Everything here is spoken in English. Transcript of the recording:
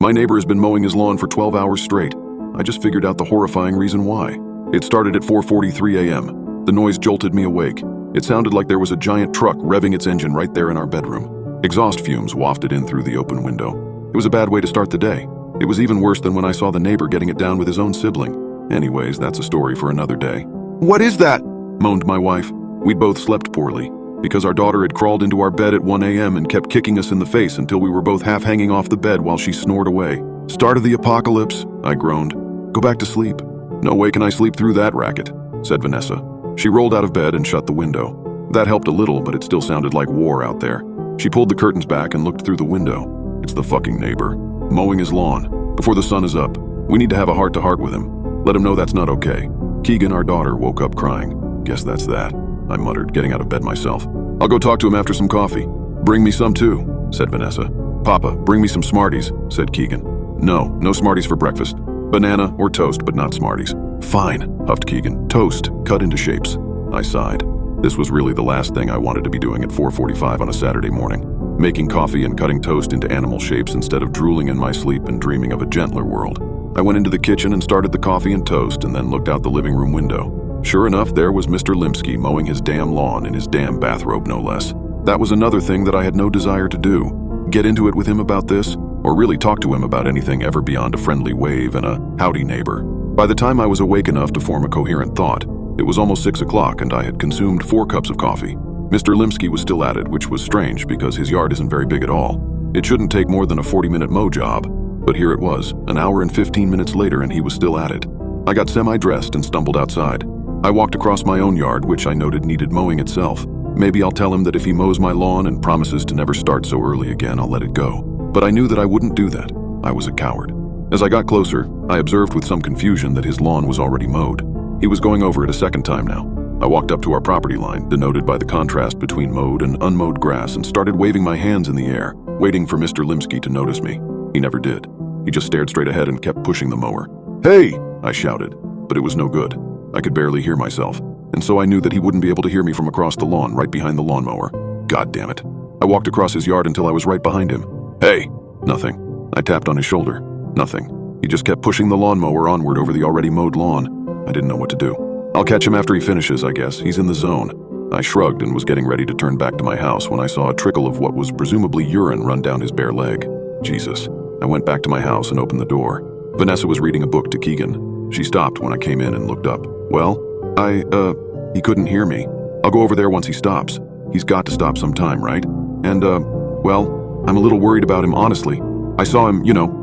My neighbor has been mowing his lawn for 12 hours straight. I just figured out the horrifying reason why. It started at 4:43 a.m. The noise jolted me awake. It sounded like there was a giant truck revving its engine right there in our bedroom. Exhaust fumes wafted in through the open window. It was a bad way to start the day. It was even worse than when I saw the neighbor getting it down with his own sibling. Anyways, that's a story for another day. "What is that?" moaned my wife. We'd both slept poorly, because our daughter had crawled into our bed at 1 a.m. and kept kicking us in the face until we were both half hanging off the bed while she snored away. "Start of the apocalypse," I groaned. "Go back to sleep." "No way can I sleep through that racket," said Vanessa. She rolled out of bed and shut the window. That helped a little, but it still sounded like war out there. She pulled the curtains back and looked through the window. "It's the fucking neighbor, mowing his lawn. Before the sun is up. We need to have a heart-to-heart with him. Let him know that's not okay." Keegan, our daughter, woke up crying. "Guess that's that," I muttered, getting out of bed myself. "I'll go talk to him after some coffee." "Bring me some too," said Vanessa. "Papa, bring me some Smarties," said Keegan. No Smarties for breakfast. Banana or toast, but not Smarties." "Fine," huffed Keegan. "Toast, cut into shapes." I sighed. This was really the last thing I wanted to be doing at 4:45 on a Saturday morning. Making coffee and cutting toast into animal shapes instead of drooling in my sleep and dreaming of a gentler world. I went into the kitchen and started the coffee and toast and then looked out the living room window. Sure enough, there was Mr. Limsky mowing his damn lawn in his damn bathrobe, no less. That was another thing that I had no desire to do. Get into it with him about this, or really talk to him about anything ever beyond a friendly wave and a howdy neighbor. By the time I was awake enough to form a coherent thought, it was almost 6 o'clock and I had consumed 4 cups of coffee. Mr. Limsky was still at it, which was strange because his yard isn't very big at all. It shouldn't take more than a 40-minute mow job, but here it was, an hour and 15 minutes later, and he was still at it. I got semi-dressed and stumbled outside. I walked across my own yard, which I noted needed mowing itself. Maybe I'll tell him that if he mows my lawn and promises to never start so early again, I'll let it go. But I knew that I wouldn't do that. I was a coward. As I got closer, I observed with some confusion that his lawn was already mowed. He was going over it a second time now. I walked up to our property line, denoted by the contrast between mowed and unmowed grass, and started waving my hands in the air, waiting for Mr. Limsky to notice me. He never did. He just stared straight ahead and kept pushing the mower. "Hey!" I shouted, but it was no good. I could barely hear myself, and so I knew that he wouldn't be able to hear me from across the lawn, right behind the lawnmower. God damn it. I walked across his yard until I was right behind him. "Hey!" Nothing. I tapped on his shoulder. Nothing. He just kept pushing the lawnmower onward over the already mowed lawn. I didn't know what to do. "I'll catch him after he finishes, I guess. He's in the zone." I shrugged and was getting ready to turn back to my house when I saw a trickle of what was presumably urine run down his bare leg. Jesus. I went back to my house and opened the door. Vanessa was reading a book to Keegan. She stopped when I came in and looked up. "Well, he couldn't hear me. I'll go over there once he stops. He's got to stop sometime, right? And, well, I'm a little worried about him, honestly. I saw him,